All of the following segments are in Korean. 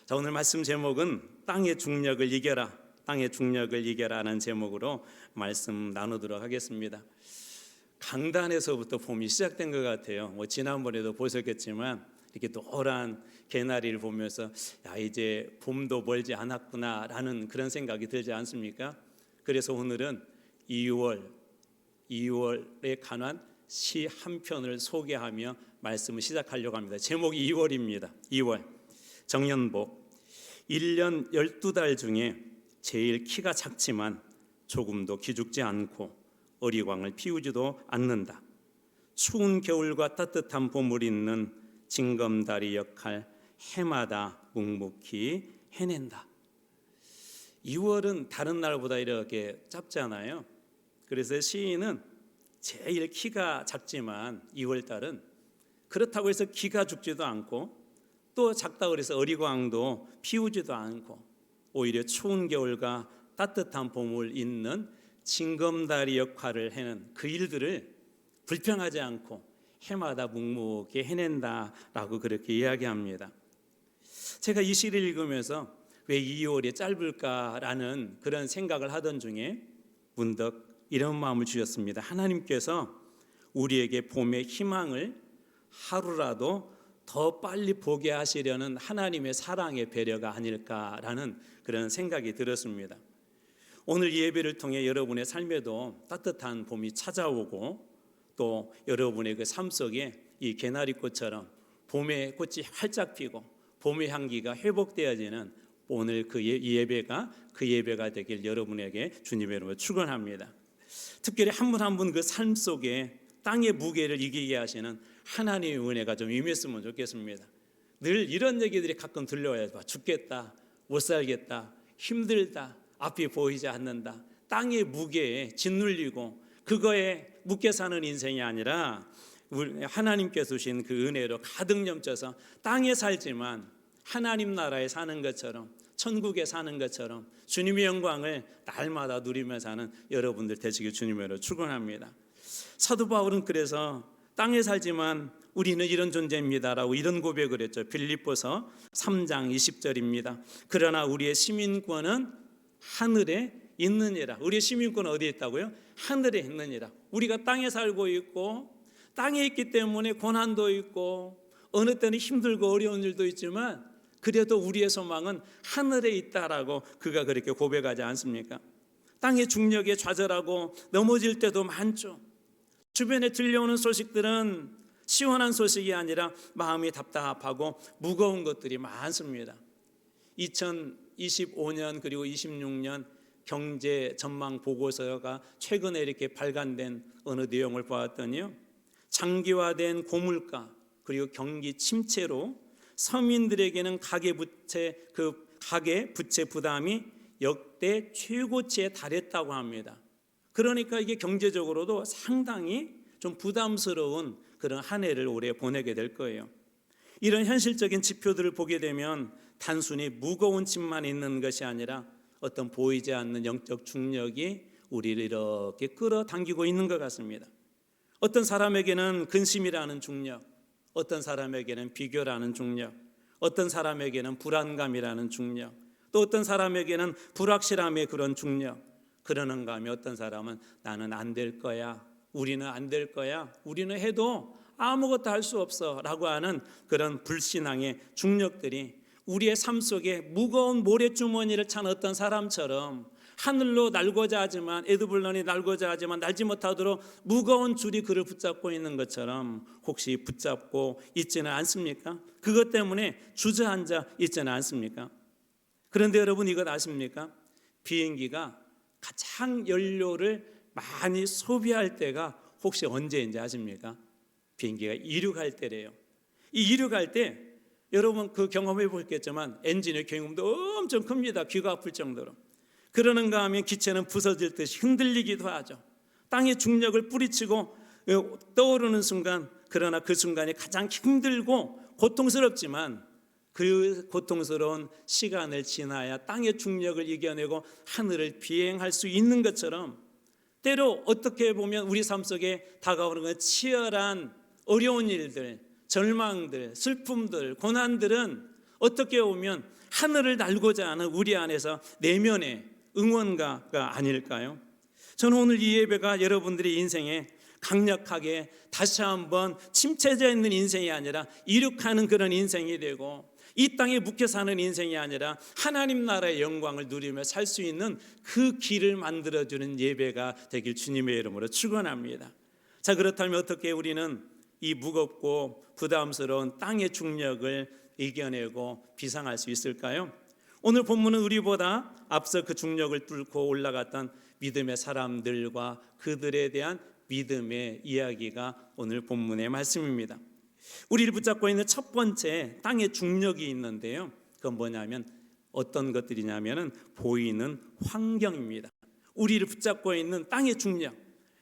자, 오늘 말씀 제목은 땅의 중력을 이겨라, 땅의 중력을 이겨라는 제목으로 말씀 나누도록 하겠습니다. 강단에서부터 봄이 시작된 것 같아요. 지난번에도 보셨겠지만 이렇게 노란 개나리를 보면서 이제 봄도 멀지 않았구나라는 그런 생각이 들지 않습니까? 그래서 오늘은 2월에 관한 시 한 편을 소개하며 말씀을 시작하려고 합니다. 제목이 2월입니다. 2월 정연복. 1년 12달 중에 제일 키가 작지만 조금도 기죽지 않고 어리광을 피우지도 않는다. 추운 겨울과 따뜻한 봄을 잇는 징검다리 역할 해마다 묵묵히 해낸다. 2월은 다른 날보다 이렇게 짧잖아요. 그래서 시인은 제일 키가 작지만 2월달은 그렇다고 해서 기가 죽지도 않고 또 작다고 해서 어리광도 피우지도 않고 오히려 추운 겨울과 따뜻한 봄을 잇는 징검다리 역할을 해는 그 일들을 불평하지 않고 해마다 묵묵히 해낸다라고 그렇게 이야기합니다. 제가 이 시를 읽으면서 왜 2월이 짧을까라는 그런 생각을 하던 중에 문득 이런 마음을 주셨습니다. 하나님께서 우리에게 봄의 희망을 하루라도 더 빨리 보게 하시려는 하나님의 사랑의 배려가 아닐까라는 그런 생각이 들었습니다. 오늘 예배를 통해 여러분의 삶에도 따뜻한 봄이 찾아오고 또 여러분의 그 삶 속에 이 개나리꽃처럼 봄의 꽃이 활짝 피고 봄의 향기가 회복되어지는 오늘 이 예배가 그 예배가 되길 여러분에게 주님의 이름으로 축원합니다. 특별히 한 분 한 분 그 삶 속에 땅의 무게를 이기게 하시는 하나님의 은혜가 좀 임했으면 좋겠습니다. 늘 이런 얘기들이 가끔 들려와요. 죽겠다, 못 살겠다, 힘들다, 앞이 보이지 않는다. 땅의 무게에 짓눌리고 그거에 묶여 사는 인생이 아니라 하나님께서 주신 그 은혜로 가득 넘쳐서 땅에 살지만 하나님 나라에 사는 것처럼 천국에 사는 것처럼 주님의 영광을 날마다 누리며 사는 여러분들 되시길 주님으로 축원합니다. 사도 바울은 그래서 땅에 살지만 우리는 이런 존재입니다라고 이런 고백을 했죠. 빌립보서 3장 20절입니다. 그러나 우리의 시민권은 하늘에 있느니라. 우리의 시민권은 어디에 있다고요? 하늘에 있느니라. 우리가 땅에 살고 있고 땅에 있기 때문에 고난도 있고 어느 때는 힘들고 어려운 일도 있지만 그래도 우리의 소망은 하늘에 있다라고 그가 그렇게 고백하지 않습니까? 땅의 중력에 좌절하고 넘어질 때도 많죠. 주변에 들려오는 소식들은 시원한 소식이 아니라 마음이 답답하고 무거운 것들이 많습니다. 2025년 그리고 26년 경제 전망 보고서가 최근에 이렇게 발간된 어느 내용을 보았더니요, 장기화된 고물가 그리고 경기 침체로 서민들에게는 가계 부채 부담이 역대 최고치에 달했다고 합니다. 그러니까 이게 경제적으로도 상당히 좀 부담스러운 그런 한 해를 올해 보내게 될 거예요. 이런 현실적인 지표들을 보게 되면 단순히 무거운 짐만 있는 것이 아니라 어떤 보이지 않는 영적 중력이 우리를 이렇게 끌어당기고 있는 것 같습니다. 어떤 사람에게는 근심이라는 중력, 어떤 사람에게는 비교라는 중력, 어떤 사람에게는 불안감이라는 중력, 또 어떤 사람에게는 불확실함의 그런 중력. 그러는가 하면 어떤 사람은 나는 안 될 거야, 우리는 안 될 거야, 우리는 해도 아무것도 할 수 없어 라고 하는 그런 불신앙의 중력들이 우리의 삶 속에 무거운 모래주머니를 찬 어떤 사람처럼 하늘로 날고자 하지만 에드블런이 날고자 하지만 날지 못하도록 무거운 줄이 그를 붙잡고 있는 것처럼 혹시 붙잡고 있지는 않습니까? 그것 때문에 주저앉아 있지는 않습니까? 그런데 여러분 이것 아십니까? 비행기가 가장 연료를 많이 소비할 때가 혹시 언제인지 아십니까? 비행기가 이륙할 때래요. 이 이륙할 때 여러분 그 경험해 보셨겠지만 엔진의 경음도 엄청 큽니다. 귀가 아플 정도로. 그러는가 하면 기체는 부서질 듯이 흔들리기도 하죠. 땅의 중력을 뿌리치고 떠오르는 순간, 그러나 그 순간이 가장 힘들고 고통스럽지만 그 고통스러운 시간을 지나야 땅의 중력을 이겨내고 하늘을 비행할 수 있는 것처럼 때로 어떻게 보면 우리 삶 속에 다가오는 건 치열한 어려운 일들, 절망들, 슬픔들, 고난들은 어떻게 보면 하늘을 날고자 하는 우리 안에서 내면의 응원가가 아닐까요? 저는 오늘 이 예배가 여러분들의 인생에 강력하게 다시 한번 침체되어 있는 인생이 아니라 이륙하는 그런 인생이 되고, 이 땅에 묵혀 사는 인생이 아니라 하나님 나라의 영광을 누리며 살 수 있는 그 길을 만들어주는 예배가 되길 주님의 이름으로 축원합니다. 자, 그렇다면 어떻게 우리는 이 무겁고 부담스러운 땅의 중력을 이겨내고 비상할 수 있을까요? 오늘 본문은 우리보다 앞서 그 중력을 뚫고 올라갔던 믿음의 사람들과 그들에 대한 믿음의 이야기가 오늘 본문의 말씀입니다. 우리를 붙잡고 있는 첫 번째 땅의 중력이 있는데요, 그건 뭐냐면 어떤 것들이냐면 보이는 환경입니다. 우리를 붙잡고 있는 땅의 중력,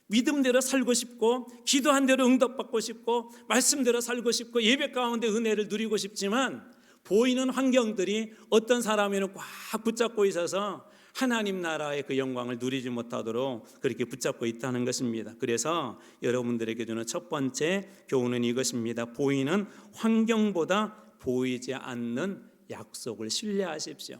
믿음대로 살고 싶고 기도한 대로 응답받고 싶고 말씀대로 살고 싶고 예배 가운데 은혜를 누리고 싶지만 보이는 환경들이 어떤 사람에는 꽉 붙잡고 있어서 하나님 나라의 그 영광을 누리지 못하도록 그렇게 붙잡고 있다는 것입니다. 그래서 여러분들에게 주는 첫 번째 교훈은 이것입니다. 보이는 환경보다 보이지 않는 약속을 신뢰하십시오.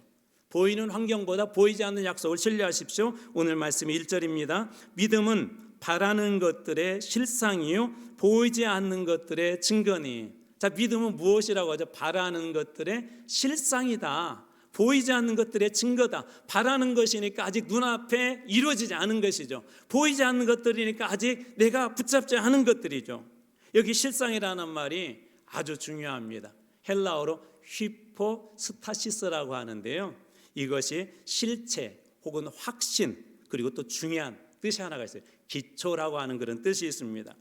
보이는 환경보다 보이지 않는 약속을 신뢰하십시오. 오늘 말씀이 1절입니다. 믿음은 바라는 것들의 실상이요 보이지 않는 것들의 증거니. 자, 믿음은 무엇이라고 하죠? 바라는 것들의 실상이다. 보이지 않는 것들의 증거다. 바라는 것이니까 아직 눈앞에 이루어지지 않은 것이죠. 보이지 않는 것들이니까 아직 내가 붙잡지 않은 것들이죠. 여기 실상이라는 말이 아주 중요합니다. 헬라어로 히포스타시스라고 하는데요, 이것이 실체 혹은 확신, 그리고 또 중요한 뜻이 하나가 있어요. 기초라고 하는 그런 뜻이 있습니다.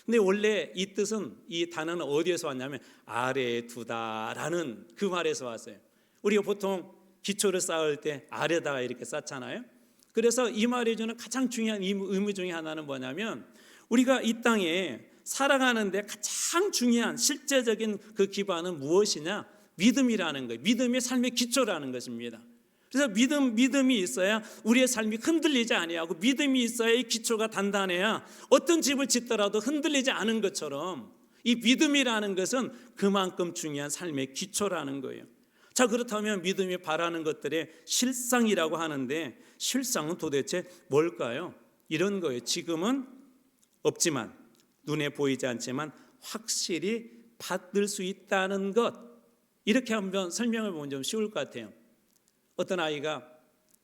근데 원래 이 뜻은, 이 단어는 어디에서 왔냐면 아래에 두다라는 그 말에서 왔어요. 우리가 보통 기초를 쌓을 때 아래다가 이렇게 쌓잖아요. 그래서 이 말이 주는 가장 중요한 의미 중에 하나는 뭐냐면 우리가 이 땅에 살아가는데 가장 중요한 실제적인 그 기반은 무엇이냐? 믿음이라는 거예요. 믿음이 삶의 기초라는 것입니다. 그래서 믿음이 있어야 우리의 삶이 흔들리지 아니하고, 믿음이 있어야 이 기초가 단단해야 어떤 집을 짓더라도 흔들리지 않은 것처럼 이 믿음이라는 것은 그만큼 중요한 삶의 기초라는 거예요. 자, 그렇다면 믿음이 바라는 것들의 실상이라고 하는데 실상은 도대체 뭘까요? 이런 거예요. 지금은 없지만, 눈에 보이지 않지만 확실히 받을 수 있다는 것. 이렇게 한번 설명을 보면 좀 쉬울 것 같아요. 어떤 아이가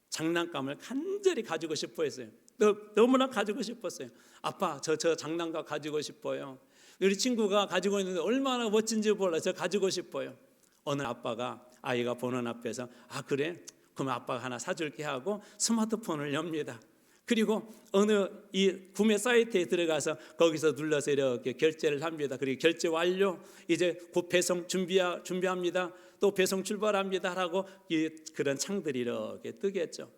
장난감을 간절히 가지고 싶어 했어요. 너무나 가지고 싶었어요. 아빠, 저 장난감 가지고 싶어요. 우리 친구가 가지고 있는데 얼마나 멋진지 몰라. 저 가지고 싶어요. 어느 아빠가 아이가 보는 앞에서 그래? 그럼 아빠가 하나 사줄게 하고 스마트폰을 엽니다. 그리고 어느 이 구매 사이트에 들어가서 거기서 눌러서 이렇게 결제를 합니다. 그리고 결제 완료, 이제 곧 배송 준비합니다. 또 배송 출발합니다 하고 그런 창들이 이렇게 뜨겠죠.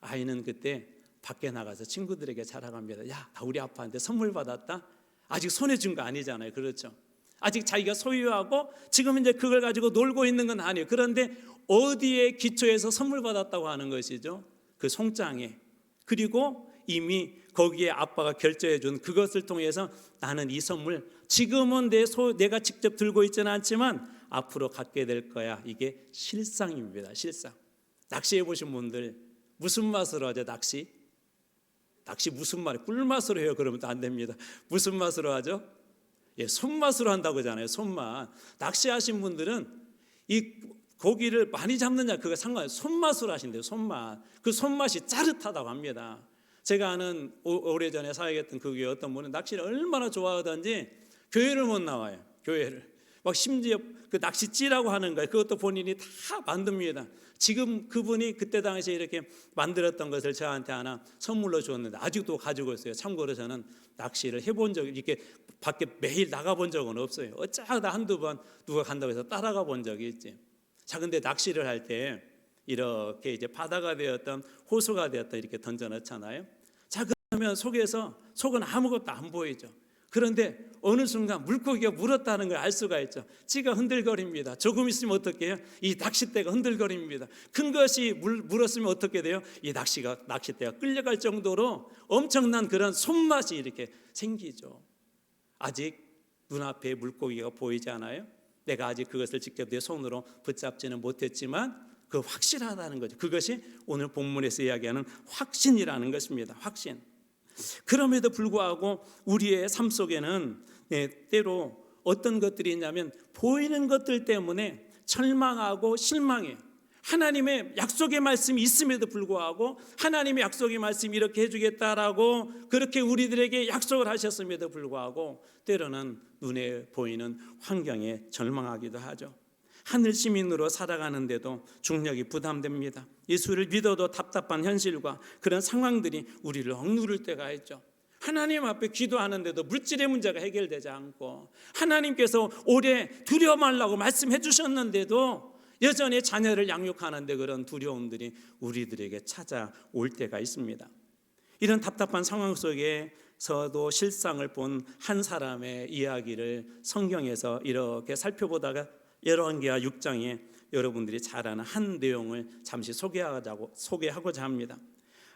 아이는 그때 밖에 나가서 친구들에게 자랑합니다. 야, 나 우리 아빠한테 선물 받았다. 아직 손에 준 거 아니잖아요. 그렇죠? 아직 자기가 소유하고 지금 이제 그걸 가지고 놀고 있는 건 아니에요. 그런데 어디에 기초해서 선물 받았다고 하는 것이죠? 그 송장에. 그리고 이미 거기에 아빠가 결제해 준 그것을 통해서 나는 이 선물 지금은 내가 직접 들고 있지는 않지만 앞으로 갖게 될 거야. 이게 실상입니다. 실상. 낚시해 보신 분들 무슨 맛으로 하죠? 낚시 무슨 맛? 꿀맛으로 해요. 그러면 또 안 됩니다. 무슨 맛으로 하죠? 손맛으로 한다고 하잖아요. 손맛. 낚시하신 분들은 이 고기를 많이 잡느냐 그거 상관없어요. 손맛으로 하신대요. 손맛. 그 손맛이 짜릿하다고 합니다. 제가 아는 오래전에 사역했던 그 교회 어떤 분은 낚시를 얼마나 좋아하던지 교회를 못 나와요. 교회를. 막 심지어 그 낚시찌라고 하는 거예요. 그것도 본인이 다 만듭니다. 지금 그분이 그때 당시에 이렇게 만들었던 것을 저한테 하나 선물로 줬는데 아직도 가지고 있어요. 참고로 저는 낚시를 해본 적이, 이렇게 밖에 매일 나가본 적은 없어요. 어쩌다 한두 번 누가 간다고 해서 따라가 본 적이 있지. 자, 근데 낚시를 할 때 이렇게 이제 바다가 되었던 호수가 되었던 이렇게 던져 넣잖아요. 자, 그러면 속은 아무것도 안 보이죠. 그런데 어느 순간 물고기가 물었다는 걸 알 수가 있죠. 찌가 흔들거립니다. 조금 있으면 어떻게 해요? 이 낚싯대가 흔들거립니다. 큰 것이 물었으면 어떻게 돼요? 이 낚싯대가 끌려갈 정도로 엄청난 그런 손맛이 이렇게 생기죠. 아직 눈앞에 물고기가 보이지 않아요? 내가 아직 그것을 직접 내 손으로 붙잡지는 못했지만 그 확실하다는 거죠. 그것이 오늘 본문에서 이야기하는 확신이라는 것입니다. 확신. 그럼에도 불구하고 우리의 삶 속에는 때로 어떤 것들이 있냐면 보이는 것들 때문에 절망하고 실망해요. 하나님의 약속의 말씀이 있음에도 불구하고 하나님의 약속의 말씀이 이렇게 해주겠다라고 그렇게 우리들에게 약속을 하셨음에도 불구하고 때로는 눈에 보이는 환경에 절망하기도 하죠. 하늘 시민으로 살아가는데도 중력이 부담됩니다. 예수를 믿어도 답답한 현실과 그런 상황들이 우리를 억누를 때가 있죠. 하나님 앞에 기도하는데도 물질의 문제가 해결되지 않고 하나님께서 올해 두려워 말라고 말씀해 주셨는데도 여전히 자녀를 양육하는데 그런 두려움들이 우리들에게 찾아올 때가 있습니다. 이런 답답한 상황 속에서도 실상을 본 한 사람의 이야기를 성경에서 이렇게 살펴보다가 열왕기하 6장에 여러분들이 잘 아는 한 내용을 잠시 소개하고자 합니다.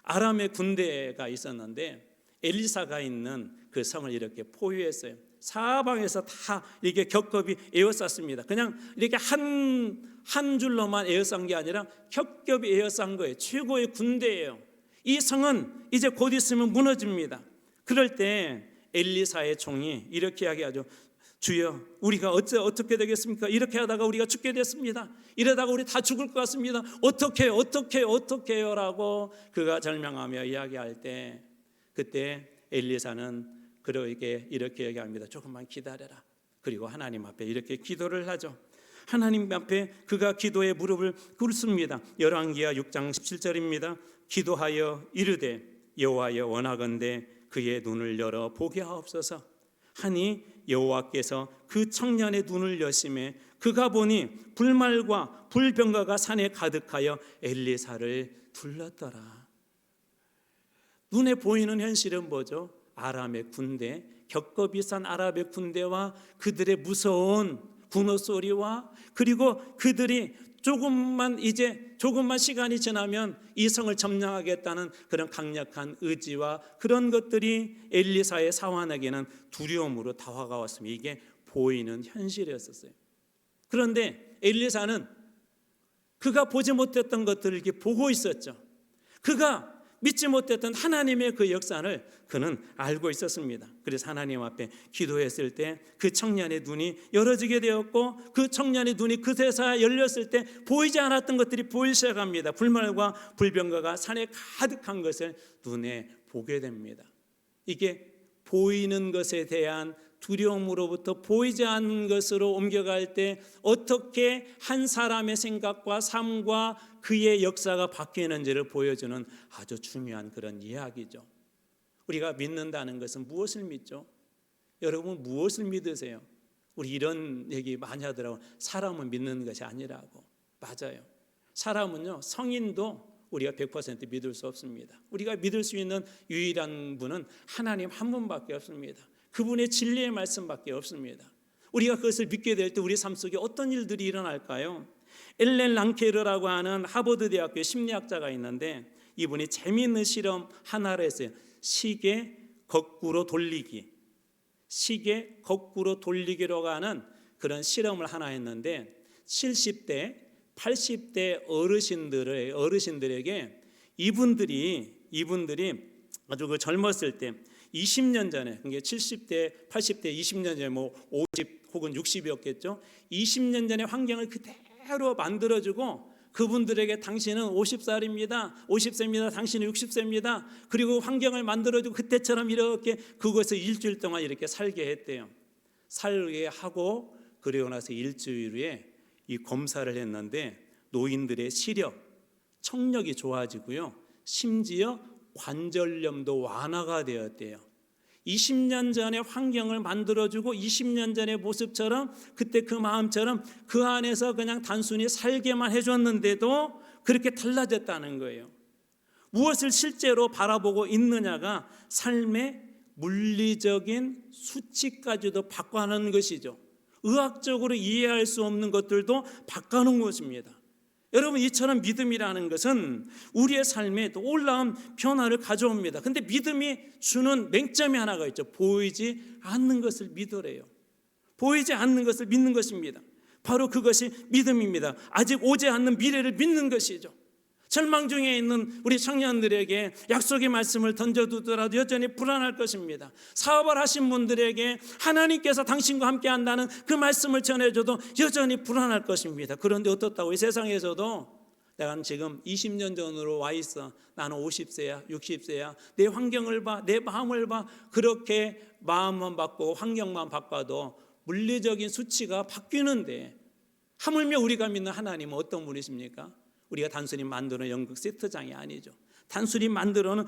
아람의 군대가 있었는데 엘리사가 있는 그 성을 이렇게 포위했어요. 사방에서 다 이게 겹겹이 에워쌌습니다. 그냥 이렇게 한 줄로만 에워싼 게 아니라 겹겹이 에워싼 거예요. 최고의 군대예요. 이 성은 이제 곧 있으면 무너집니다. 그럴 때 엘리사의 종이 이렇게 이야기하죠. 주여, 우리가 어떻게 되겠습니까? 이렇게 하다가 우리가 죽게 됐습니다. 이러다가 우리 다 죽을 것 같습니다. 어떻게요? 라고 그가 절망하며 이야기할 때 그때 엘리사는 그에게 이렇게 얘기합니다. 조금만 기다려라. 그리고 하나님 앞에 이렇게 기도를 하죠. 하나님 앞에 그가 기도에 무릎을 꿇습니다. 열왕기하 6장 17절입니다. 기도하여 이르되 여호와여 원하건대 그의 눈을 열어 보게 하옵소서 하니 여호와께서 그 청년의 눈을 여심해 그가 보니 불말과 불병거가 산에 가득하여 엘리사를 둘렀더라. 눈에 보이는 현실은 뭐죠? 아람의 군대, 겹겹이 싼 아랍의 군대와 그들의 무서운 군호 소리와 그리고 그들이 조금만 시간이 지나면 이 성을 점령하겠다는 그런 강력한 의지와 그런 것들이 엘리사의 사환에게는 두려움으로 다가왔습니다. 이게 보이는 현실이었어요. 그런데 엘리사는 그가 보지 못했던 것들을 이렇게 보고 있었죠. 그가 믿지 못했던 하나님의 그 역사를 그는 알고 있었습니다. 그래서 하나님 앞에 기도했을 때 그 청년의 눈이 열어지게 되었고 그 청년의 눈이 그새서 열렸을 때 보이지 않았던 것들이 보이기 시작합니다. 불말과 불병거가 산에 가득한 것을 눈에 보게 됩니다. 이게 보이는 것에 대한 두려움으로부터 보이지 않는 것으로 옮겨갈 때 어떻게 한 사람의 생각과 삶과 그의 역사가 바뀌는지를 보여주는 아주 중요한 그런 이야기죠. 우리가 믿는다는 것은 무엇을 믿죠? 여러분 무엇을 믿으세요? 우리 이런 얘기 많이 하더라고요. 사람은 믿는 것이 아니라고. 맞아요. 사람은요, 성인도 우리가 100% 믿을 수 없습니다. 우리가 믿을 수 있는 유일한 분은 하나님 한 분밖에 없습니다. 그분의 진리의 말씀밖에 없습니다. 우리가 그것을 믿게 될 때 우리 삶 속에 어떤 일들이 일어날까요? 엘렌 랑케르라고 하는 하버드 대학교 심리학자가 있는데 이분이 재미있는 실험 하나를 했어요. 시계 거꾸로 돌리기로 하는 그런 실험을 하나 했는데 70대, 80대 어르신들에게 이분들이 아주 그 젊었을 때 20년 전에, 그게 70대, 80대, 20년 전에 50 혹은 60이었겠죠. 20년 전의 환경을 그대로 만들어주고 그분들에게 당신은 50세입니다. 당신은 60세입니다. 그리고 환경을 만들어주고 그때처럼 이렇게 그곳에서 일주일 동안 이렇게 살게 했대요. 살게 하고 그리고 나서 일주일 후에 이 검사를 했는데 노인들의 시력, 청력이 좋아지고요. 심지어 관절염도 완화가 되었대요. 20년 전의 환경을 만들어주고 20년 전의 모습처럼 그때 그 마음처럼 그 안에서 그냥 단순히 살게만 해줬는데도 그렇게 달라졌다는 거예요. 무엇을 실제로 바라보고 있느냐가 삶의 물리적인 수치까지도 바꿔하는 것이죠. 의학적으로 이해할 수 없는 것들도 바꿔놓은 것입니다. 여러분, 이처럼 믿음이라는 것은 우리의 삶에 놀라운 변화를 가져옵니다. 근데 믿음이 주는 맹점이 하나가 있죠. 보이지 않는 것을 믿으래요. 보이지 않는 것을 믿는 것입니다. 바로 그것이 믿음입니다. 아직 오지 않는 미래를 믿는 것이죠. 절망 중에 있는 우리 청년들에게 약속의 말씀을 던져두더라도 여전히 불안할 것입니다. 사업을 하신 분들에게 하나님께서 당신과 함께 한다는 그 말씀을 전해줘도 여전히 불안할 것입니다. 그런데 어떻다고? 이 세상에서도 내가 지금 20년 전으로 와 있어. 나는 50세야 60세야. 내 환경을 봐, 내 마음을 봐. 그렇게 마음만 바꾸고 환경만 바꿔도 물리적인 수치가 바뀌는데, 하물며 우리가 믿는 하나님은 어떤 분이십니까? 우리가 단순히 만드는 연극 세트장이 아니죠. 단순히 만들어는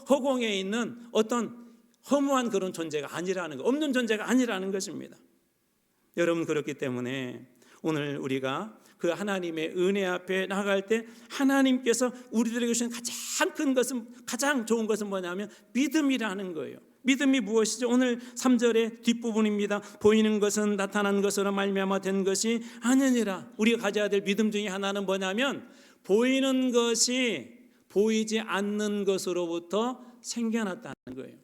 허공에 있는 어떤 허무한 그런 존재가 아니라는 것, 없는 존재가 아니라는 것입니다. 여러분, 그렇기 때문에 오늘 우리가 그 하나님의 은혜 앞에 나갈 때 하나님께서 우리들에게 주신 가장 큰 것은, 가장 좋은 것은 뭐냐면 믿음이라는 거예요. 믿음이 무엇이죠? 오늘 3절의 뒷부분입니다. 보이는 것은 나타난 것으로 말미암아 된 것이 아니니라. 우리가 가져야 될 믿음 중에 하나는 뭐냐면, 보이는 것이 보이지 않는 것으로부터 생겨났다는 거예요.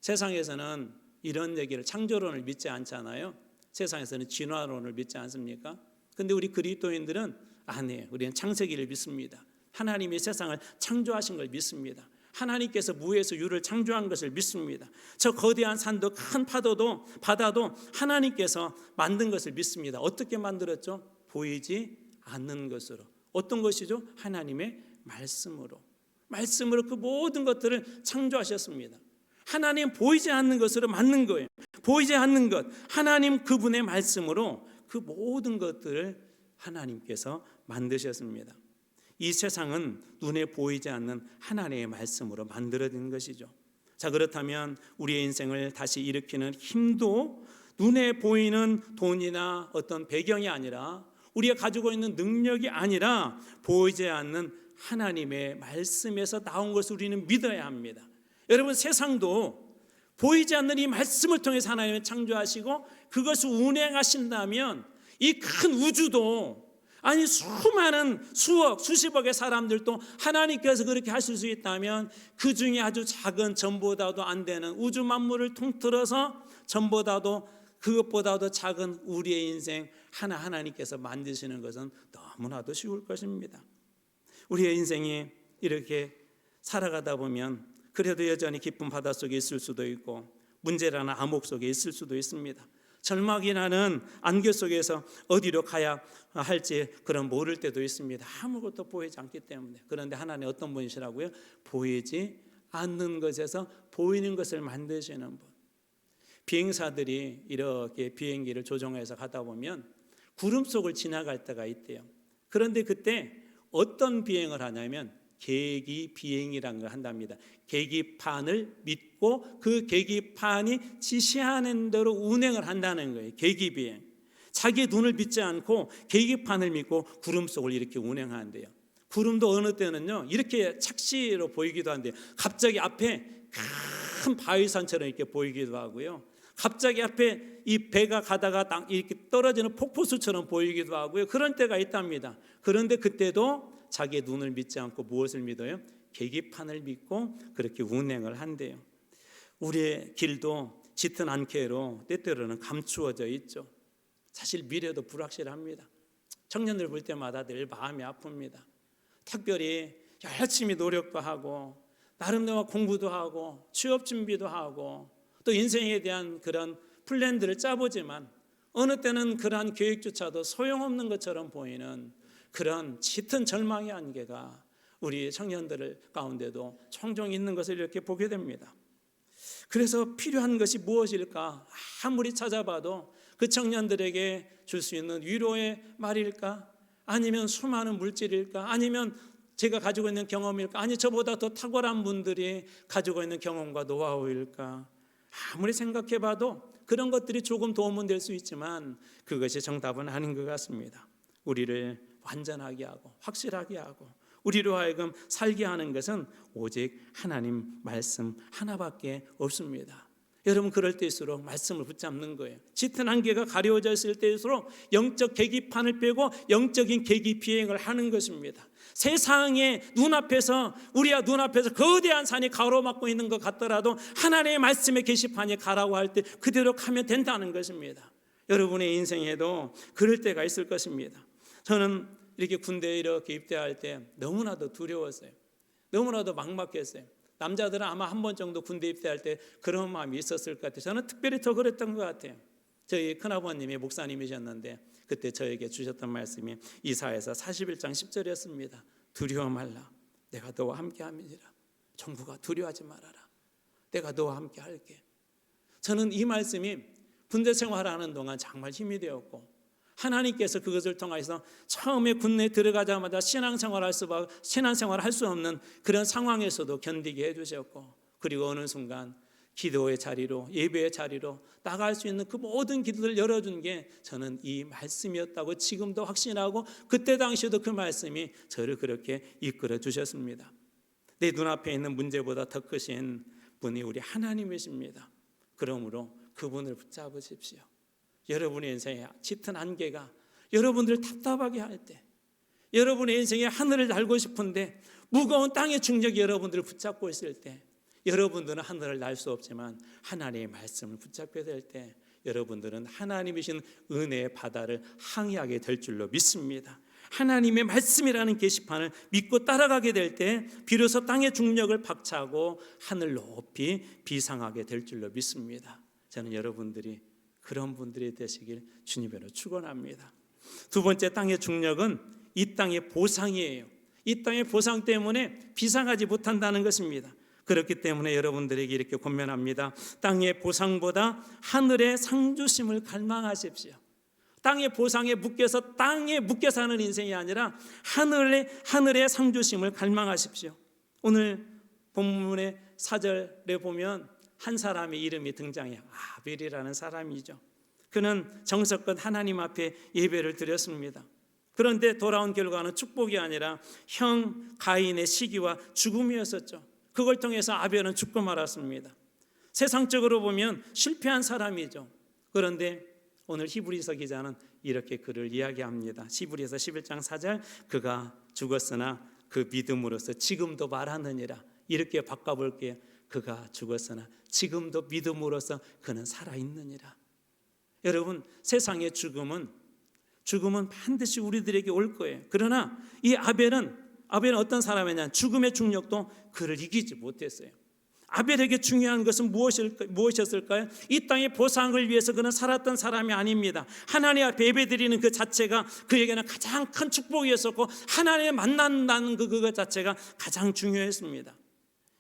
세상에서는 이런 얘기를, 창조론을 믿지 않잖아요. 세상에서는 진화론을 믿지 않습니까? 근데 우리 그리스도인들은 아니에요. 우리는 창세기를 믿습니다. 하나님이 세상을 창조하신 걸 믿습니다. 하나님께서 무에서 유를 창조한 것을 믿습니다. 저 거대한 산도 큰 파도도 바다도 하나님께서 만든 것을 믿습니다. 어떻게 만들었죠? 보이지 않는 것으로. 어떤 것이죠? 하나님의 말씀으로. 말씀으로 그 모든 것들을 창조하셨습니다. 하나님 보이지 않는 것으로 만든 거예요. 보이지 않는 것, 하나님 그분의 말씀으로 그 모든 것들을 하나님께서 만드셨습니다. 이 세상은 눈에 보이지 않는 하나님의 말씀으로 만들어진 것이죠. 자, 그렇다면 우리의 인생을 다시 일으키는 힘도 눈에 보이는 돈이나 어떤 배경이 아니라, 우리가 가지고 있는 능력이 아니라 보이지 않는 하나님의 말씀에서 나온 것을 우리는 믿어야 합니다. 여러분, 세상도 보이지 않는 이 말씀을 통해서 하나님을 창조하시고 그것을 운행하신다면 이 큰 우주도, 아니 수많은 수억 수십억의 사람들도 하나님께서 그렇게 하실 수 있다면, 그 중에 아주 작은 전보다도 안 되는 우주 만물을 통틀어서 전보다도 그것보다도 작은 우리의 인생 하나 하나님께서 만드시는 것은 너무나도 쉬울 것입니다. 우리의 인생이 이렇게 살아가다 보면 그래도 여전히 깊은 바다 속에 있을 수도 있고 문제라는 암흑 속에 있을 수도 있습니다. 절망이라는 안개 속에서 어디로 가야 할지 그런 모를 때도 있습니다. 아무것도 보이지 않기 때문에. 그런데 하나님 어떤 분이시라고요? 보이지 않는 것에서 보이는 것을 만드시는 분. 비행사들이 이렇게 비행기를 조종해서 가다 보면 구름 속을 지나갈 때가 있대요. 그런데 그때 어떤 비행을 하냐면 계기 비행이라는 걸 한답니다. 계기판을 믿고 그 계기판이 지시하는 대로 운행을 한다는 거예요. 계기 비행. 자기의 눈을 믿지 않고 계기판을 믿고 구름 속을 이렇게 운행하는데요. 구름도 어느 때는요 이렇게 착시로 보이기도 한데요. 갑자기 앞에 큰 바위산처럼 이렇게 보이기도 하고요. 갑자기 앞에 이 배가 가다가 이렇게 떨어지는 폭포수처럼 보이기도 하고요. 그런 때가 있답니다. 그런데 그때도 자기의 눈을 믿지 않고 무엇을 믿어요? 계기판을 믿고 그렇게 운행을 한대요. 우리의 길도 짙은 안개로 때때로는 감추어져 있죠. 사실 미래도 불확실합니다. 청년들 볼 때마다 늘 마음이 아픕니다. 특별히 열심히 노력도 하고 나름대로 공부도 하고 취업 준비도 하고 또 인생에 대한 그런 플랜들을 짜보지만 어느 때는 그러한 계획조차도 소용없는 것처럼 보이는 그런 짙은 절망의 안개가 우리 청년들 가운데도 종종 있는 것을 이렇게 보게 됩니다. 그래서 필요한 것이 무엇일까? 아무리 찾아봐도 그 청년들에게 줄 수 있는 위로의 말일까? 아니면 수많은 물질일까? 아니면 제가 가지고 있는 경험일까? 아니 저보다 더 탁월한 분들이 가지고 있는 경험과 노하우일까? 아무리 생각해봐도 그런 것들이 조금 도움은 될 수 있지만 그것이 정답은 아닌 것 같습니다. 우리를 완전하게 하고 확실하게 하고 우리로 하여금 살게 하는 것은 오직 하나님 말씀 하나밖에 없습니다. 여러분, 그럴 때일수록 말씀을 붙잡는 거예요. 짙은 안개가 가려져 있을 때일수록 영적 계기판을 빼고 영적인 계기 비행을 하는 것입니다. 세상의 눈앞에서, 우리야 눈앞에서 거대한 산이 가로막고 있는 것 같더라도 하나님의 말씀의 계시판이 가라고 할 때 그대로 가면 된다는 것입니다. 여러분의 인생에도 그럴 때가 있을 것입니다. 저는 이렇게 군대에 이렇게 입대할 때 너무나도 두려웠어요. 너무나도 막막했어요. 남자들은 아마 한 번 정도 군대 입대할 때 그런 마음이 있었을 것 같아요. 저는 특별히 더 그랬던 것 같아요. 저희 큰아버님이 목사님이셨는데 그때 저에게 주셨던 말씀이 이사야서 41장 10절이었습니다. 두려워 말라. 내가 너와 함께 함이니라. 종구가 두려워하지 말아라. 내가 너와 함께 할게. 저는 이 말씀이 군대 생활하는 동안 정말 힘이 되었고, 하나님께서 그것을 통해서 처음에 군대에 들어가자마자 신앙생활할 수 없는 그런 상황에서도 견디게 해주셨고, 그리고 어느 순간 기도의 자리로, 예배의 자리로 나갈 수 있는 그 모든 기도를 열어준 게 저는 이 말씀이었다고 지금도 확신하고, 그때 당시에도 그 말씀이 저를 그렇게 이끌어 주셨습니다. 내 눈앞에 있는 문제보다 더 크신 분이 우리 하나님이십니다. 그러므로 그분을 붙잡으십시오. 여러분의 인생에 짙은 안개가 여러분들을 답답하게 할 때, 여러분의 인생에 하늘을 날고 싶은데 무거운 땅의 중력이 여러분들을 붙잡고 있을 때, 여러분들은 하늘을 날 수 없지만 하나님의 말씀을 붙잡게 될 때 여러분들은 하나님이신 은혜의 바다를 항해하게 될 줄로 믿습니다. 하나님의 말씀이라는 게시판을 믿고 따라가게 될 때 비로소 땅의 중력을 박차고 하늘 높이 비상하게 될 줄로 믿습니다. 저는 여러분들이 그런 분들이 되시길 주님으로 축원합니다. 두 번째, 땅의 중력은 이 땅의 보상이에요. 이 땅의 보상 때문에 비상하지 못한다는 것입니다. 그렇기 때문에 여러분들에게 이렇게 권면합니다. 땅의 보상보다 하늘의 상주심을 갈망하십시오. 땅의 보상에 묶여서 땅에 묶여 사는 인생이 아니라 하늘의 상주심을 갈망하십시오. 오늘 본문의 4절에 보면 한 사람의 이름이 등장해요. 아벨이라는 사람이죠. 그는 정성껏 하나님 앞에 예배를 드렸습니다. 그런데 돌아온 결과는 축복이 아니라 형 가인의 시기와 죽음이었었죠. 그걸 통해서 아벨은 죽고 말았습니다. 세상적으로 보면 실패한 사람이죠. 그런데 오늘 히브리서 기자는 이렇게 그를 이야기합니다. 히브리서 11장 4절, 그가 죽었으나 그 믿음으로써 지금도 말하느니라. 이렇게 바꿔볼게요. 그가 죽었으나 지금도 믿음으로써 그는 살아있느니라. 여러분, 세상의 죽음은 반드시 우리들에게 올 거예요. 그러나 이 아벨은 어떤 사람이냐? 죽음의 중력도 그를 이기지 못했어요. 아벨에게 중요한 것은 무엇이었을까요? 이 땅의 보상을 위해서 그는 살았던 사람이 아닙니다. 하나님 앞에 예배드리는 그 자체가 그에게는 가장 큰 축복이었었고, 하나님을 만난다는 그것 자체가 가장 중요했습니다.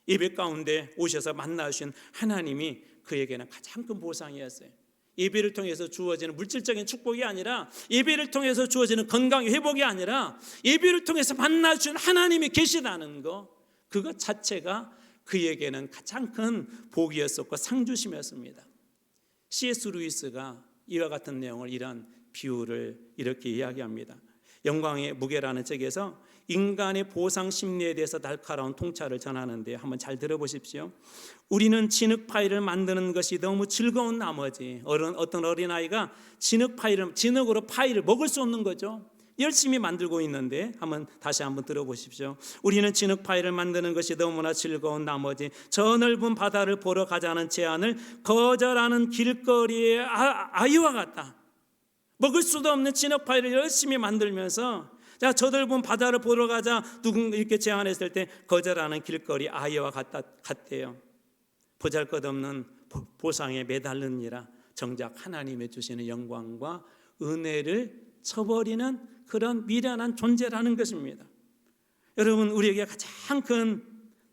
예배 가운데 오셔서 만나주신 하나님이 그에게는 가장 큰 보상이었어요. 예배를 통해서 주어지는 물질적인 축복이 아니라, 예배를 통해서 주어지는 건강 회복이 아니라, 예배를 통해서 만나주신 하나님이 계시다는 것, 그것 자체가 그에게는 가장 큰 복이었었고 상주심이었습니다. C.S. 루이스가 이와 같은 내용을, 이런 비유를 이렇게 이야기합니다. 영광의 무게라는 책에서 인간의 보상 심리에 대해서 날카로운 통찰을 전하는데 한번 잘 들어보십시오. 우리는 진흙 파이를 만드는 것이 너무 즐거운 나머지, 어떤 어린아이가 진흙으로 파이를 먹을 수 없는 거죠. 열심히 만들고 있는데, 다시 한번 들어보십시오. 우리는 진흙 파이를 만드는 것이 너무나 즐거운 나머지 저 넓은 바다를 보러 가자는 제안을 거절하는 길거리의 아이와 같다. 먹을 수도 없는 진흙 파이를 열심히 만들면서, 자, 저 넓은 바다를 보러 가자 누군가 이렇게 제안했을 때 거절하는 길거리 아이와 같대요. 보잘것없는 보상에 매달르니라 정작 하나님의 주시는 영광과 은혜를 쳐버리는 그런 미련한 존재라는 것입니다. 여러분, 우리에게 가장 큰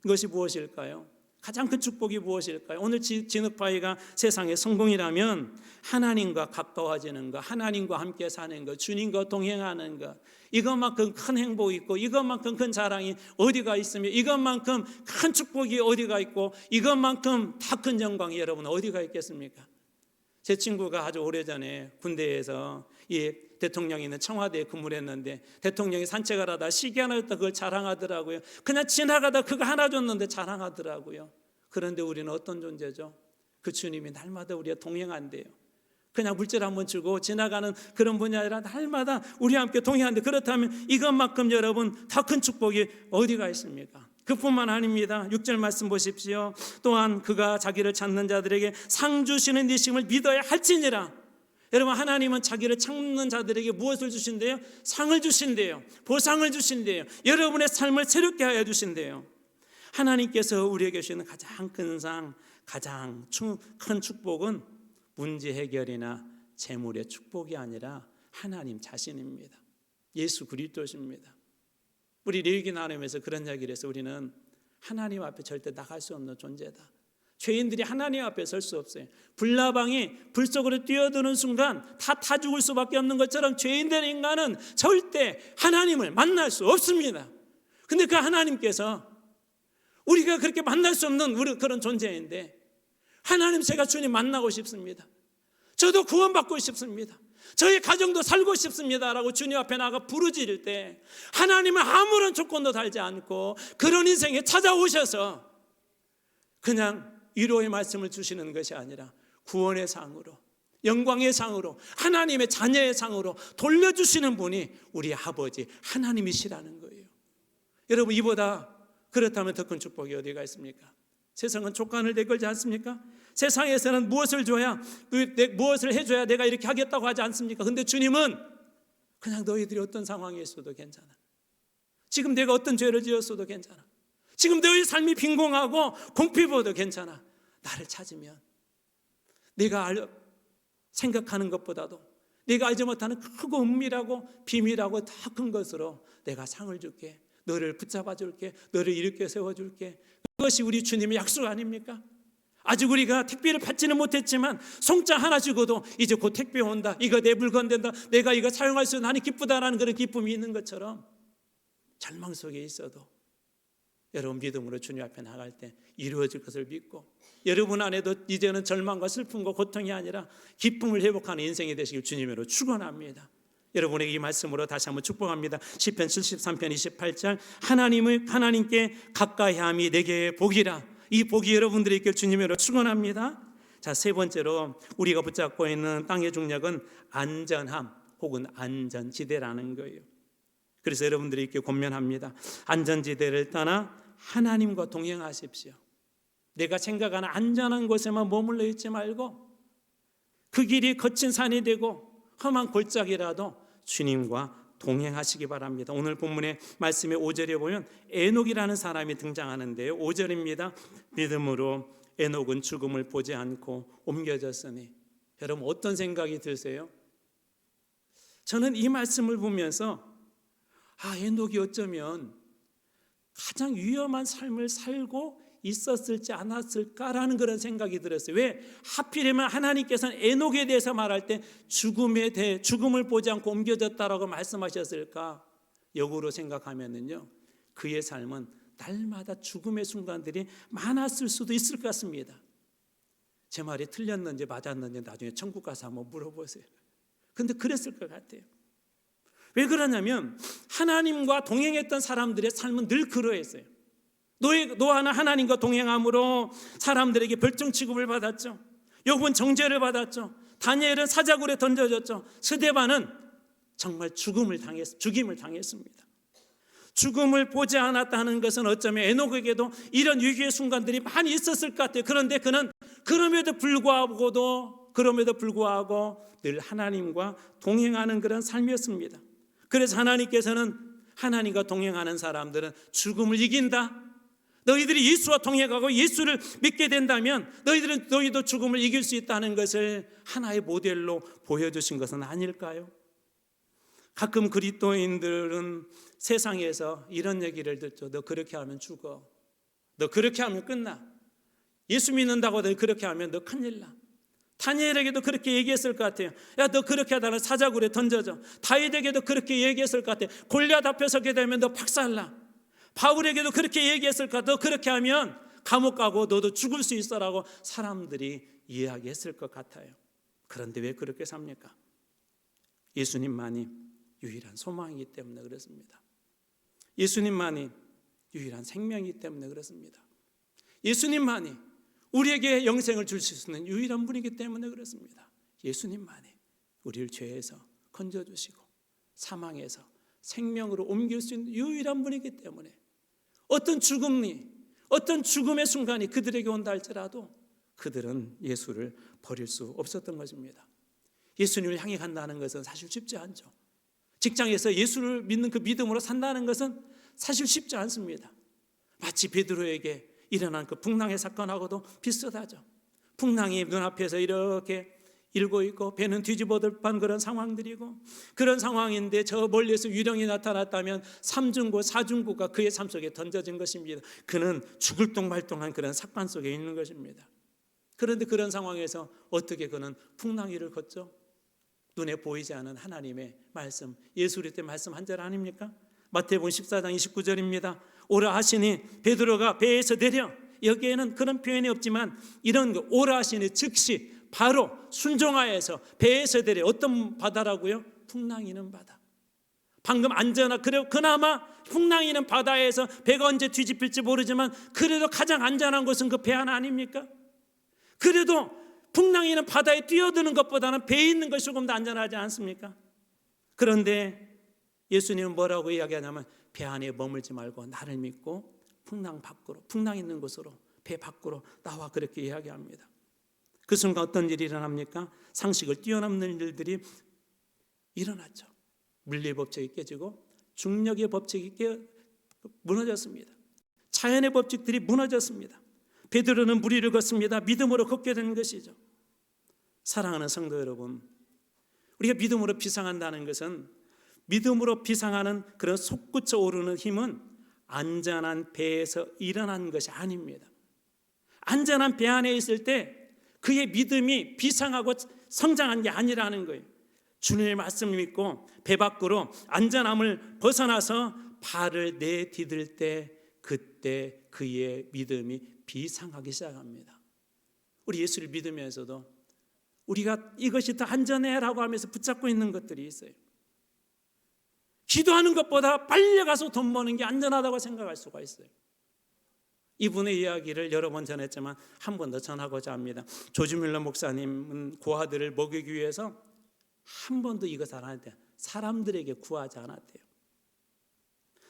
것이 무엇일까요? 가장 큰 축복이 무엇일까요? 오늘 진흙파이가 세상의 성공이라면 하나님과 가까워지는 것, 하나님과 함께 사는 것, 주님과 동행하는 것, 이것만큼 큰 행복이 있고, 이것만큼 큰 자랑이 어디가 있으며, 이것만큼 큰 축복이 어디가 있고, 이것만큼 다 큰 영광이 여러분 어디가 있겠습니까? 제 친구가 아주 오래전에 군대에서 이 대통령이 있는 청와대에 근무를 했는데, 대통령이 산책을 하다 시계 하나 줬다 그걸 자랑하더라고요. 그냥 지나가다 그거 하나 줬는데 자랑하더라고요. 그런데 우리는 어떤 존재죠? 그 주님이 날마다 우리와 동행한대요. 그냥 물질 한번 주고 지나가는 그런 분이 아니라 날마다 우리와 함께 동행하는데, 그렇다면 이것만큼 여러분 더 큰 축복이 어디가 있습니까? 그뿐만 아닙니다. 6절 말씀 보십시오. 또한 그가 자기를 찾는 자들에게 상 주시는 이심을 믿어야 할지니라. 여러분, 하나님은 자기를 찾는 자들에게 무엇을 주신대요? 상을 주신대요. 보상을 주신대요. 여러분의 삶을 새롭게 하여 주신대요. 하나님께서 우리에게 주시는 가장 큰 상, 가장 큰 축복은 문제 해결이나 재물의 축복이 아니라 하나님 자신입니다. 예수 그리스도십니다. 우리 레위기 나누면서 그런 이야기를 해서 우리는 하나님 앞에 절대 나갈 수 없는 존재다. 죄인들이 하나님 앞에 설 수 없어요. 불나방이 불 속으로 뛰어드는 순간 다 타 죽을 수밖에 없는 것처럼 죄인된 인간은 절대 하나님을 만날 수 없습니다. 근데 그 하나님께서 우리가 그렇게 만날 수 없는 그런 존재인데, 하나님, 제가 주님 만나고 싶습니다. 저도 구원받고 싶습니다. 저희 가정도 살고 싶습니다 라고 주님 앞에 나가 부르짖을 때 하나님은 아무런 조건도 달지 않고 그런 인생에 찾아오셔서 그냥 위로의 말씀을 주시는 것이 아니라 구원의 상으로, 영광의 상으로, 하나님의 자녀의 상으로 돌려주시는 분이 우리 아버지 하나님이시라는 거예요. 여러분, 이보다 그렇다면 더 큰 축복이 어디가 있습니까? 세상은 촉간을 내걸지 않습니까? 세상에서는 무엇을 줘야, 무엇을 해줘야 내가 이렇게 하겠다고 하지 않습니까? 근데 주님은 그냥 너희들이 어떤 상황에 있어도 괜찮아. 지금 내가 어떤 죄를 지었어도 괜찮아. 지금 너희 삶이 빈공하고 공피보도 괜찮아. 나를 찾으면 내가 생각하는 것보다도 내가 알지 못하는 크고 은밀하고 비밀하고 더 큰 것으로 내가 상을 줄게. 너를 붙잡아 줄게. 너를 일으켜 세워줄게. 그것이 우리 주님의 약속 아닙니까? 아직 우리가 택배를 받지는 못했지만 송장 하나 주고도 이제 곧 택배 온다, 이거 내 물건 된다, 내가 이거 사용할 수 있어, 나는 기쁘다라는 그런 기쁨이 있는 것처럼 절망 속에 있어도 여러분 믿음으로 주님 앞에 나갈 때 이루어질 것을 믿고, 여러분 안에도 이제는 절망과 슬픔과 고통이 아니라 기쁨을 회복하는 인생이 되시길 주님으로 축원합니다. 여러분에게 이 말씀으로 다시 한번 축복합니다. 시편 73편 28절, 하나님께 가까이함이 내게 복이라. 이 복이 여러분들이 있길 주님으로 축원합니다. 자, 세 번째로 우리가 붙잡고 있는 땅의 중력은 안전함 혹은 안전지대라는 거예요. 그래서 여러분들이 이렇게 권면합니다. 안전지대를 떠나 하나님과 동행하십시오. 내가 생각하는 안전한 곳에만 머물러 있지 말고 그 길이 거친 산이 되고 험한 골짜기라도 주님과 동행하시기 바랍니다. 오늘 본문의 말씀의 5절에 보면 에녹이라는 사람이 등장하는데요. 5절입니다. 믿음으로 에녹은 죽음을 보지 않고 옮겨졌으니. 여러분, 어떤 생각이 드세요? 저는 이 말씀을 보면서 에녹이 어쩌면 가장 위험한 삶을 살고 있었을지 않았을까라는 그런 생각이 들었어요. 왜? 하필이면 하나님께서는 에녹에 대해서 말할 때 죽음을 보지 않고 옮겨졌다라고 말씀하셨을까? 역으로 생각하면은요, 그의 삶은 날마다 죽음의 순간들이 많았을 수도 있을 것 같습니다. 제 말이 틀렸는지 맞았는지 나중에 천국 가서 한번 물어보세요. 근데 그랬을 것 같아요. 왜 그러냐면 하나님과 동행했던 사람들의 삶은 늘 그러했어요. 노아는 하나님과 동행함으로 사람들에게 별종 취급을 받았죠. 욥은 정죄를 받았죠. 다니엘은 사자굴에 던져졌죠. 스데반은 정말 죽임을 당했습니다. 죽음을 보지 않았다는 것은 어쩌면 에녹에게도 이런 위기의 순간들이 많이 있었을 것 같아요. 그런데 그는 그럼에도 불구하고 늘 하나님과 동행하는 그런 삶이었습니다. 그래서 하나님께서는 하나님과 동행하는 사람들은 죽음을 이긴다. 너희들이 예수와 동행하고 예수를 믿게 된다면 너희도 죽음을 이길 수 있다는 것을 하나의 모델로 보여주신 것은 아닐까요? 가끔 그리스도인들은 세상에서 이런 얘기를 듣죠. 너 그렇게 하면 죽어. 너 그렇게 하면 끝나. 예수 믿는다고 너 그렇게 하면 너 큰일 나. 다니엘에게도 그렇게 얘기했을 것 같아요. 야, 너 그렇게 하다가 사자굴에 던져져. 다윗에게도 그렇게 얘기했을 것 같아요. 골리앗 앞에 서게 되면 너 박살나. 바울에게도 그렇게 얘기했을 것 같아요. 너 그렇게 하면 감옥 가고 너도 죽을 수 있어라고 사람들이 이야기했을 것 같아요. 그런데 왜 그렇게 삽니까? 예수님만이 유일한 소망이기 때문에 그렇습니다. 예수님만이 유일한 생명이기 때문에 그렇습니다. 예수님만이 우리에게 영생을 주실 수 있는 유일한 분이기 때문에 그렇습니다. 예수님만이 우리를 죄에서 건져주시고 사망에서 생명으로 옮길 수 있는 유일한 분이기 때문에 어떤 죽음의 순간이 그들에게 온다 할지라도 그들은 예수를 버릴 수 없었던 것입니다. 예수님을 향해 간다는 것은 사실 쉽지 않죠. 직장에서 예수를 믿는 그 믿음으로 산다는 것은 사실 쉽지 않습니다. 마치 베드로에게 일어난 그 풍랑의 사건하고도 비슷하죠. 풍랑이 눈앞에서 이렇게 일고 있고 배는 뒤집어질 뻔한 그런 상황들이고, 그런 상황인데 저 멀리서 유령이 나타났다면 삼중고 사중고가 그의 삶 속에 던져진 것입니다. 그는 죽을 똥말똥한 그런 삭반 속에 있는 것입니다. 그런데 그런 상황에서 어떻게 그는 풍랑위를 걷죠? 눈에 보이지 않은 하나님의 말씀, 예수 그리스도의 말씀 한 절 아닙니까? 마태복음 14장 29절입니다. 오라 하시니 베드로가 배에서 내려, 여기에는 그런 표현이 없지만 이런 거 오라 하시니 즉시 바로 순종하여서 배에서 내려. 어떤 바다라고요? 풍랑이는 바다. 방금 그나마 풍랑이는 바다에서 배가 언제 뒤집힐지 모르지만 그래도 가장 안전한 곳은 그 배 하나 아닙니까? 그래도 풍랑이는 바다에 뛰어드는 것보다는 배에 있는 것이 조금 더 안전하지 않습니까? 그런데 예수님은 뭐라고 이야기하냐면 배 안에 머물지 말고 나를 믿고 풍랑 밖으로, 풍랑 있는 곳으로, 배 밖으로 나와, 그렇게 이야기합니다. 그 순간 어떤 일이 일어납니까? 상식을 뛰어넘는 일들이 일어났죠. 물리의 법칙이 깨지고 중력의 법칙이 무너졌습니다. 자연의 법칙들이 무너졌습니다. 베드로는 물 위를 걷습니다. 믿음으로 걷게 되는 것이죠. 사랑하는 성도 여러분, 우리가 믿음으로 비상한다는 것은, 믿음으로 비상하는 그런 솟구쳐 오르는 힘은 안전한 배에서 일어난 것이 아닙니다. 안전한 배 안에 있을 때 그의 믿음이 비상하고 성장한 게 아니라는 거예요. 주님의 말씀을 믿고 배 밖으로 안전함을 벗어나서 발을 내디딜 때, 그때 그의 믿음이 비상하기 시작합니다. 우리 예수를 믿으면서도 우리가 이것이 더 안전해라고 하면서 붙잡고 있는 것들이 있어요. 기도하는 것보다 빨리 가서 돈 버는 게 안전하다고 생각할 수가 있어요. 이분의 이야기를 여러 번 전했지만 한 번 더 전하고자 합니다. 조지 뮬러 목사님은 고아들을 먹이기 위해서 한 번도 이것 안 했대요. 사람들에게 구하지 않았대요.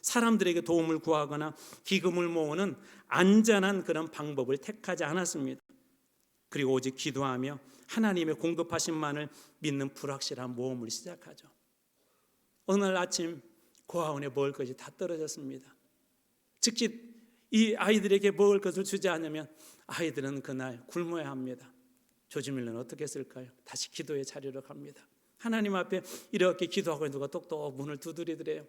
사람들에게 도움을 구하거나 기금을 모으는 안전한 그런 방법을 택하지 않았습니다. 그리고 오직 기도하며 하나님의 공급하심만을 믿는 불확실한 모험을 시작하죠. 어느 날 아침 고아원에 먹을 것이 다 떨어졌습니다. 즉시 이 아이들에게 먹을 것을 주지 않으면 아이들은 그날 굶어야 합니다. 조지 밀러는 어떻게 했을까요? 다시 기도의 자리로 갑니다. 하나님 앞에 이렇게 기도하고 누가 똑똑 문을 두드리더래요.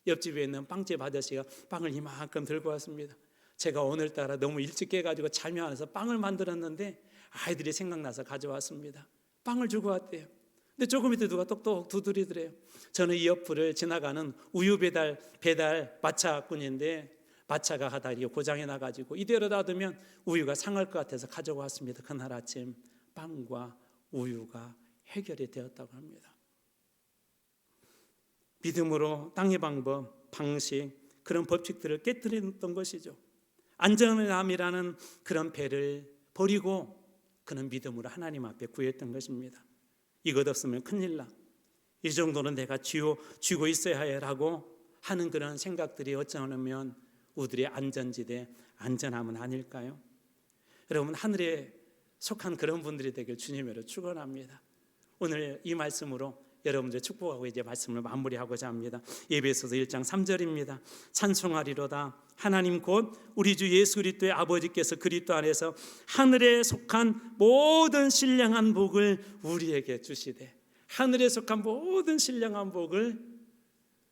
옆집에 있는 빵집 아저씨가 빵을 이만큼 들고 왔습니다. 제가 오늘따라 너무 일찍 깨가지고 잠이 안 와서 빵을 만들었는데 아이들이 생각나서 가져왔습니다. 빵을 주고 왔대요. 근데 조금 있다 누가 똑똑 두드리더래요. 저는 이 옆을 지나가는 우유 배달 마차꾼인데 마차가 하다 이게 고장이 나가지고 이대로 놔두면 우유가 상할 것 같아서 가져고 왔습니다. 그날 아침 빵과 우유가 해결이 되었다고 합니다. 믿음으로 땅의 방법, 방식, 그런 법칙들을 깨뜨렸던 것이죠. 안전함이라는 그런 배를 버리고 그는 믿음으로 하나님 앞에 구했던 것입니다. 이것 없으면 큰일 나. 이 정도는 내가 쥐고 있어야 해라고 하는 그런 생각들이 어쩌면 우리의 안전지대, 안전함은 아닐까요? 여러분, 하늘에 속한 그런 분들이 되길 주님으로 축원합니다. 오늘 이 말씀으로 여러분들 축복하고 이제 말씀을 마무리하고자 합니다. 에베소서 1장 3절입니다. 찬송하리로다 하나님 곧 우리 주 예수 그리스도의 아버지께서 그리스도 안에서 하늘에 속한 모든 신령한 복을 우리에게 주시되, 하늘에 속한 모든 신령한 복을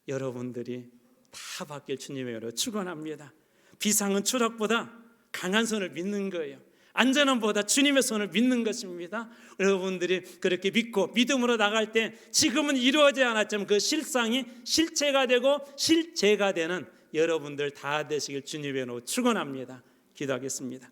여러분들이 다 받길 주님의 이름으로 축원합니다. 비상은 추락보다 강한 손을 믿는 거예요. 안전함보다 주님의 손을 믿는 것입니다. 여러분들이 그렇게 믿고 믿음으로 나갈 때 지금은 이루어지지 않았지만 그 실상이 실체가 되고 실제가 되는 여러분들 다 되시길 주님의 이름으로 축원합니다. 기도하겠습니다.